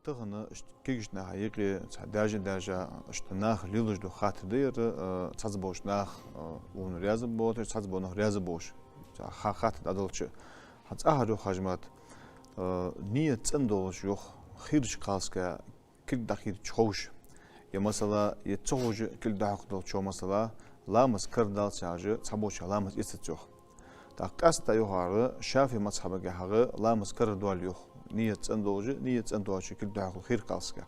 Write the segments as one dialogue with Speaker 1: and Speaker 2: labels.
Speaker 1: تغنى كيجنا هيقي داجا اشتناخ ليلوج دو خاطر دير تصبوش ناخ ونرياز بوت تصبو نخ رياز بوش خاطر ادلش هتصاهرو خجمات نية تندولش يوخ خيرش قاسكا كل دخير تشوش يا مثلا يتشوج كل دخير تشو مثلا لامس كردال ساجه تصبوش لامس يستجوخ تاقاس يوهار شافي مصحبه هغه لامس كردوال يوخ نية تندولش كل دخير خير قاسكا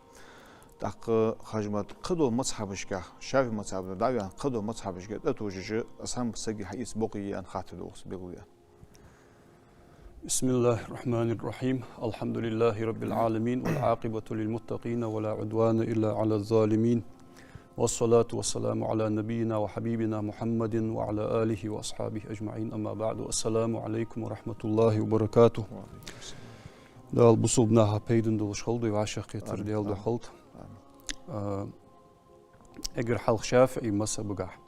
Speaker 1: تاق خجمات قدو مصحبشكا شافي مصحبه داوي قدو مصحبشكا تتوجج اسام سجي حيس بقي ان خاطر دوس بيقولوا
Speaker 2: بسم الله الرحمن الرحيم الحمد لله رب العالمين والعاقبة للمتقين ولا عدوان إلا على الظالمين والصلاة والسلام على نبينا وحبيبنا محمد وعلى آله وأصحابه أجمعين أما بعد السلام عليكم ورحمة الله وبركاته دال بصوبناها بيدن دول شخلد وعاشق يتر ديال دو خلد اگر حلق شافعي مسا بقاح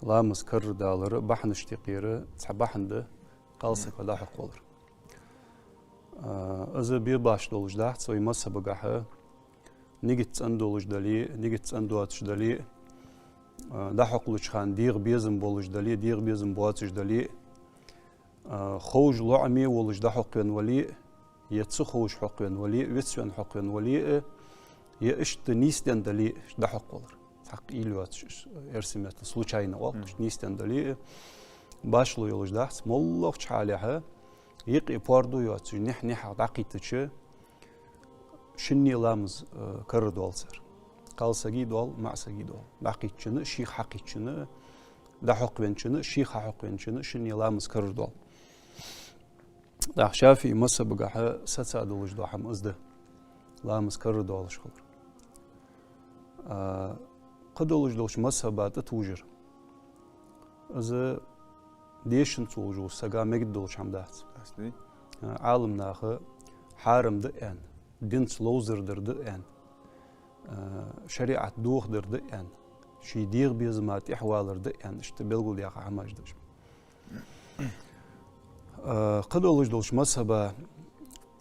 Speaker 2: لامس كر دالر بحن اشتقير تحبحن ده قالسك ولا حق ولر إذا بيباش دولج ده تسوي مسا بقاحة نيجت أندولج دلي نيجت أندواتش دلي ده حق لش خان ديغ بيزم بولج دلي ديغ بيزم بواتش دلي خوج لعمي ولج ده حقين ولي يتسو خوج حقين ولي ويتسوان حقين ولي يأشت نيستن دلي ده حق ولر حق إيلواتش إرسمت случайно والش نيستن دلي باشلو يولج داحس مولوخ حالها يقي باردو يواتش نح دقيقتش شني لامز كردول سر قال سجيدول مع سجيدول دقيقتشن شيخ حقيقتشن ده حقوينشن شيخ حقوينشن شني لامز كردول ده شافي مسا بقاها ستسادولج دوحم ازده لامز كردول شخور قدولج دوش مسا بات توجر إذا ديشن تولجو سجا مجدولش هم دات عالم ناخه حارم دقن دينس لوزر در دقن شريعة دوخ در دقن شي ديغ بيزمات إحوالر دقن اشتبلغو لياقا حماج دوش قدولج دوش مسابا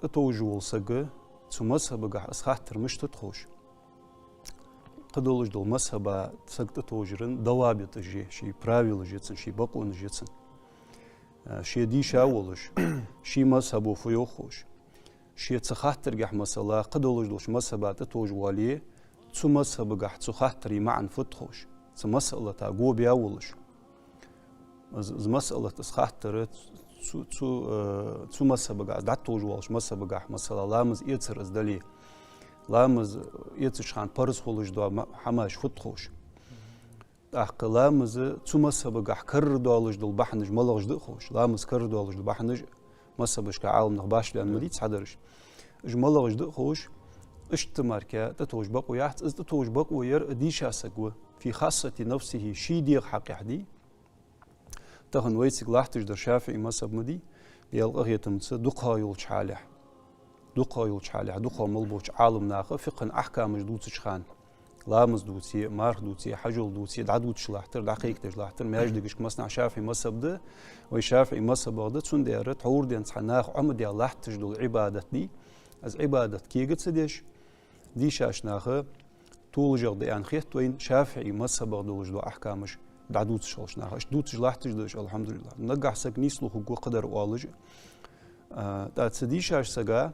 Speaker 2: تتوجو سجا تو مسابا قح اسخاتر مش تتخوش قدولج دول مسابا سج تتوجرن دوابط جي شي правила جيتسن شي بقون جيتسن شي دي شاولش شي مذهبو فيوخوش شي تخاطر قح مسألة قدولج دوش مذهبا تتوج واليه تو مذهب قح تخاطري معن فتخوش تو مسألة تاقو بياولش از مسألة تخاطر تو مذهب قح دات توج والش مذهب قح مسألة لامز يتر از دلي لامز يتش خان پرز خولش دو حماش فتخوش أحق لامز تو مسابق أحكر دولج دول بحنج ملغج دخوش لامز كر دولج دول بحنج مسابق كعالم نخباش لأن مديت حدرش إج ملغج دخوش اشتمار كا تتوج بق ويحت إز تتوج بق وير ديشا سقوه في خاصة نفسه شي ديغ حق حدي تهن ويتسق لاحتج در شافعي مساب مدي يلغه يتمس دقها يولش حالح دقها يولش حالح دقها ملبوش عالم ناخه فقن أحكام جدوتش خان لامز دوتي مارخ دوتي حجول دوتي دعدوت شلاحتر دقيق تجلاحتر ماج دقش مصنع شافعي مسب ده وشافعي مسب ده تون ديار تعور دين صناخ عمد الله تجدول عبادة دي از عبادة كي قد سديش دي شاش ناخه طول جغ دي ان خيت وين شافعي مسب دولج دو احكامش دعدوت شلش ناخه اش دوت جلاحتر دش الحمد لله نقع سك نيسلو حقوق قدر والج دات سدي شاش سغا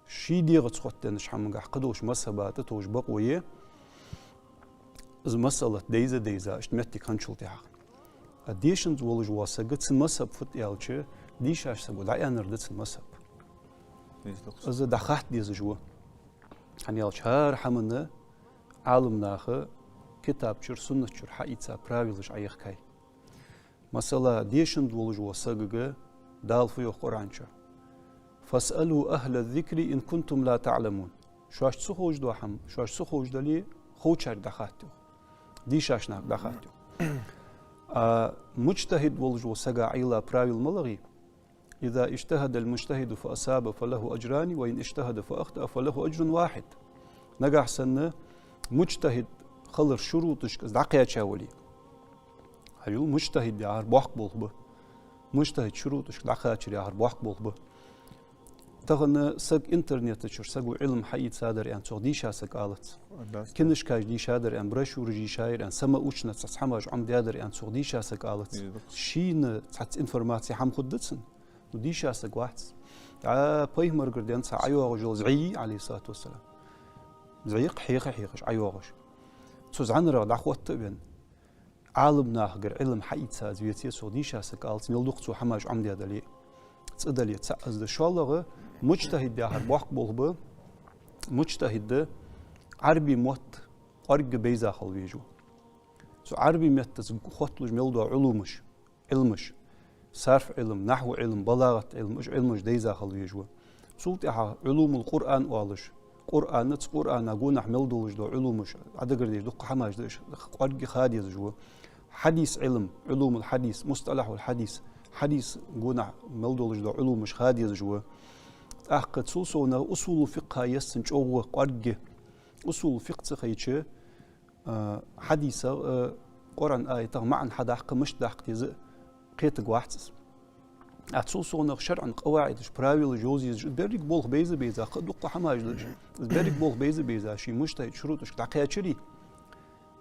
Speaker 2: شي دي غتخوتن شحم قح قدوش مسبات توج بقويه از مسألة ديزا اشتمتي كنشل تاعها اديشنز ولج واسقت مسب فت يالچ ديش اش سبو دا انردت المسب از دخات ديز جو هن يالچ هر حمنه عالم ناخه كتاب چر سنة چر حقيقة правилыш ايخ كاي مسألة ديشنز ولج واسقه دال في قرانچا فاسألوا أهل الذكر إن كنتم لا تعلمون شاش سخوج دوحم شاش سخوج دلي خوچر دخاتو دي شاشناك دخاتو مجتهد ولجو سقا عيلا براويل ملغي إذا اجتهد المجتهد فأصاب فله أجران وإن اجتهد فأخطأ فله أجر واحد نقع سنة مجتهد خلر شروطش دقيا تشاولي هيو مجتهد يعر بوحق بولبه مجتهد شروطش دقيا تشري يعر بوحق بولبه تغنى سق إنترنت تشر سقو علم حيد صادر يعني تغديشا سق آلت كنش كاج دي شادر يعني برشور جي شاير يعني سما اوشنا تسحماج عم ديادر يعني تغديشا سق آلت شين تحت انفورماتي حم خدتسن وديشا سق واحد باي مرقر ديان سا عيوغج زعي عليه الصلاة والسلام زعيق حيقش عيوغج تسوز عن رغد أخوات بين عالم ناخر علم حيد ساز ويتي تغديشا سق آلت ميلدوق تو حماج عم ديادر لي تقدر تسأز ده شالغه مجتهد ده هرباق بولبه مجتهد عربي موت أرجع بيزا خلويجو سو عربي متز خطلج ملدو علمش صرف علم نحو علم بلاغة علمش ديزا خلويجو سلطة علوم القرآن والش قرآن أقول نحمل دو علومش عدقر ديش دق حماش ديش أرجع خاديز جو حديث علوم الحديث مصطلح الحديث حديث قونا ملدولج دو علومش خاديز جو أحقد سلسونا أصول فقه يسن جوه قرق أصول فقه تخيتش حديثة قرآن آية معن حدا حق مش داق تيز قيتق واحتس أتسلسونا شرعا قواعد براويل جوزي بريك بولغ بيزا قد دق حماج لج بريك بولغ بيزا شي مجتهد شروطش تعقيا شري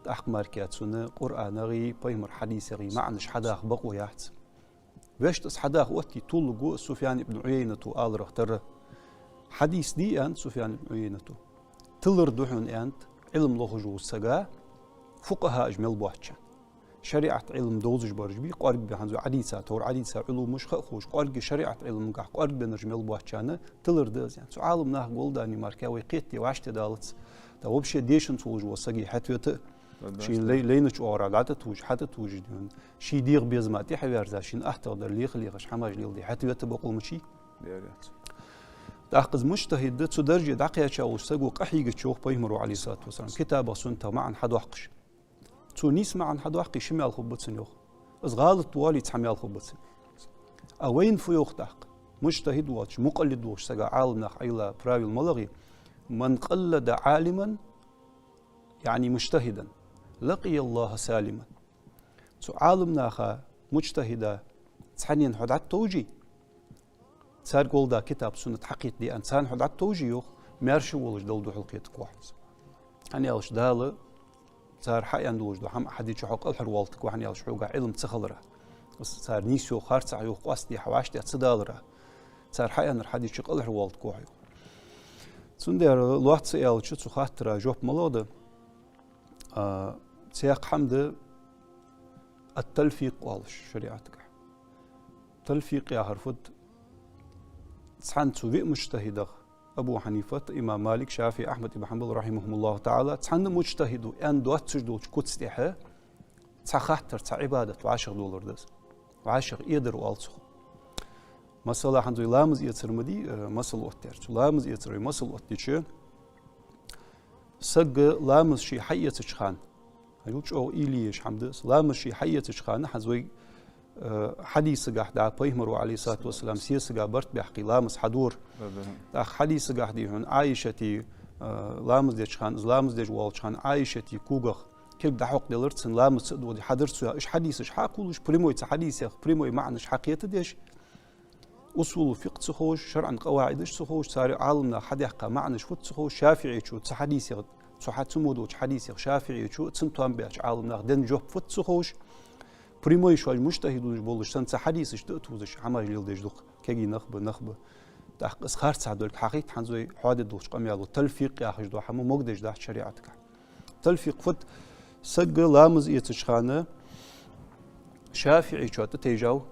Speaker 2: تحق ماركات سنة قرآن غي بيمر حديث غي معنش حدا بقو يحتس ويش تصحدا وقتي طول جو سفيان بن عيينة آل رختر حديث دي أنت سفيان بن عيينة تلر دوحن أنت علم لغجو السجا فقهاء أجمل بوحشة شريعة علم دوزج برجبي قارب بهنزو عديسة تور عديسة علوم مش خوش قارب شريعة علم قح قارب بنرجمل بوحشانة تلر دز يعني سو عالم ناه قولداني ماركاوي قيتي وعشت دالت توبش ديشن تولجو السجي حتى شي لينش أورا لا تتوج حتى توجدون شي ديغ بيزماتي حوارزا شين أحتر در ليخ ليغش حماج ليلدي حتى يتبقوا مشي تأخذ مجتهد تسو درجة دقيقة شاو سقو قحيقة شوخ بيمرو عليه الصلاة والسلام كتابة سنة معن حد وحقش تسو نيس معن حد وحقش شمال خبتسن يوخ إز غالط والي تحميال خبتسن أوين في يوخ تحق مجتهد واتش مقلد وش سقا عالم ناخ عيلا براوي الملغي من قلد عالما يعني مجتهدا لقي الله سالما سو عالم ناخا مجتهدا تحنين حد عد توجي صار قولدا كتاب سنة حقيقة دي إنسان حد عد توجي يوخ مارشو ولج دولدو حلقيتك واحد هني ألش دالة صار حي عندوش دو هم أحد يشحق الحر والتك وحني ألش حوقا علم تسخلره صار نيسيو خارصع يوخ قاستي حواشتي أتصدالره صار حي أنر حد يشحق الحر والتك واحد سندر الوقت سيال شو خاطر جوب ملوده سياق حمد التلفيق والش شريعتك تلفيق يا هرفد تسحن تسوي مجتهد أبو حنيفة إمام مالك شافعي أحمد بن حنبل رحمهم الله تعالى تسحن مجتهد أن دوت تجدوش كتستيحة تسخاطر تعبادة وعاشق دولار دس وعاشق يقدر والسخ مثلا حنزو لامز يتر مدي مثل أتر لامز يتر مثل أتيش سق لامز شي حية تشخان هيوش أو إليش حمد لامز شي حية تشخان حزوي حديث قاعد بيهمروا عليه الصلاة والسلام سيس قاعد برت بيحكي لامز حدور حديث قاعد يهون عايشتي لامز ديش خان لامز ديش والش خان عايشتي كوغخ كل دحوق دلرتسن لامز سدودي حدرتسو إيش حديث إيش حاكولش بريموي حديث بريموي معنش حقيقة ديش أصول فقه سخوش شرعا قواعدش سخوش صار عالمنا حد يحكى معنش فت سخوش شافعي شو تحديث صحات سمودو حديث شافعي شو تسنتوان بيش عالمنا دن جوب فت سخوش بريموي شو المجتهدوش بولش سنت حديثش تأتوزش عماج ليل ديش دوق كي نخبة تحق اسخار تعدل حقيقة حنزوي حادث دوش قميالو تلفيق يا خجدو حمو مقدش ده شريعتك تلفيق فت سق لامز يتشخانه شافعي شو تتيجاو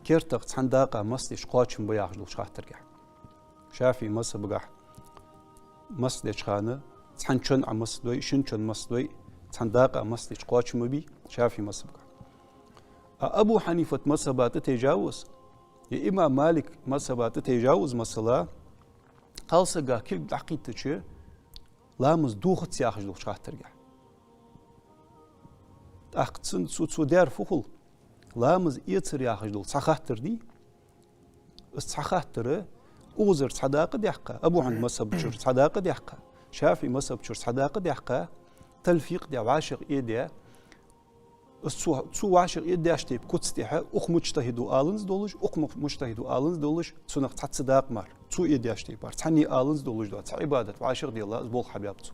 Speaker 2: كيرتق صنداقة مصدش قاتشم بياخدو شخاطرقع شافعي مص بقع مصدش خانه صنشن مصدوي شنشن مصدوي صنداقة مصدش قاتشم بي شافعي مص بقع أبو حنيفة مصبات تتجاوز يا إمام مالك مصبات تتجاوز مصلا قال سقا كل عقيدتش لامز دوخت سياخدو شخاطرقع أختصن سو دار فخل لامز يتر ياخدو صخاطر دي الصخاطر اوزر صداقه دحقه ابو عند مصب شر صداقه دحقه شافي مصب شر صداقه دحقه تلفيق دي عاشق ايديا zu washig idashte kutstiha ukh mujtahidu alins dolush ukh mujtahidu alins dolush sunaq tatsidaq mar zu idashte bar tani alins dolush da ibadat washig diyallah zbol hababtu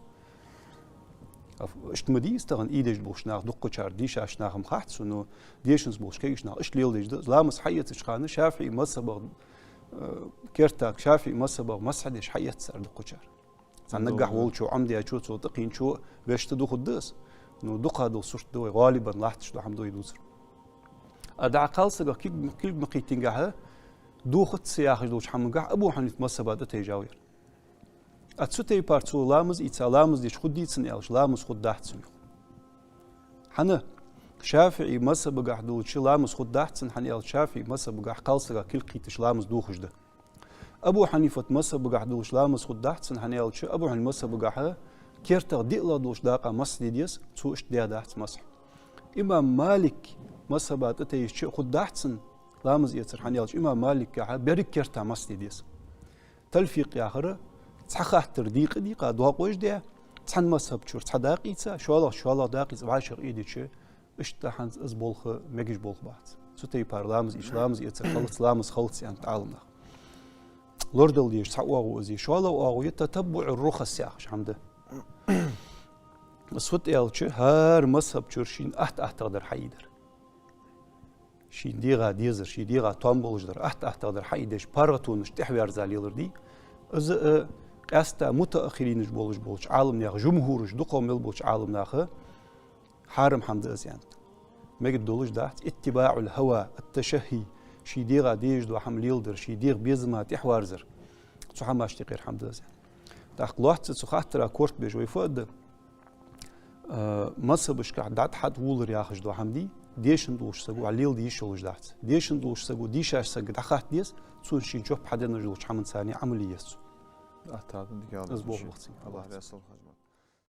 Speaker 2: اشتمدي استغن ايدج بوش ناخ دقچار ديش اش ناخم خاحت سنو ديشنز بوش كيش ناخ اش ليل ديج لامس حيت اشخانه شافعي مصبغ كيرتاك شافعي مصبغ مسحدش حيت سر دقچار سنقح ولشو عمدي اشو تو تقين شو بيشت دو خدس نو دقه دو سوشت دو غالبا لاحتش دو حمدو يدوسر ادع قالسغا كل مقيتينغا دو خد سياخ دوش حمغا ابو حنيف مصبغ تيجاوير اتسوتي بارتو لامز ايتالامز ديش خديتسن يالش لامز خداحتسن حنا شافعي مصبغ حدو شي لامز خداحتسن حن يال شافعي مصبغ قالسغا كل قيتش لامز دوخجده ابو حنيفه مصبغ حدو لامز خداحتسن حن يال شي ابو حنيفه مصبغ كيرتا ديلا دوش داقا مسديديس تو اش دياداحت مسح امام مالك مصبات تيش خداحتسن لامز يتر حن يال امام مالك بريك كيرتا مسديديس تلفيق يا اخر تخاطر دقيقة دوا قوش ده تحن مصب شور تداقيتsa شوالا داقيت عاشر ايديتش اشتحن از بولخ ميجش بولخ بعد سوتي بارلامز اسلامز يتر خلص يعني تعلمنا لوردل ديش تحوا زي شوالا واو يتتبع الرخص يا حمده مسوت يالچ هر مصب شورشين احت تقدر حيدر شي ديغا ديزر شي ديغا تومبولجدر احت تقدر حيدش باراتون مش تحوير زاليلر دي از قاستا متأخرين بولش عالم ناخ جمهورش دقوم بولش عالم ناخ حارم حمد ازيان مجد دولش دات اتباع الهوى التشهي شي ديغا ديج دو حمل يلدر شي ديغ بيزما تحوارزر سو حماش تقير حمد ازيان تاخلوحت سو خاطر كورت بجوي فود مصبش قعدت حد ولر ياخش دو حمدي ديشن دوش سغو عليل ديشولش دات ديشن دوش سغو ديشاش سغ دخات ديس سو شي جوب حدن جوش حمن ثاني عمليه
Speaker 1: أعتقد إن شاء الله.
Speaker 2: أسبوع وقتي.
Speaker 1: الله يسلمك.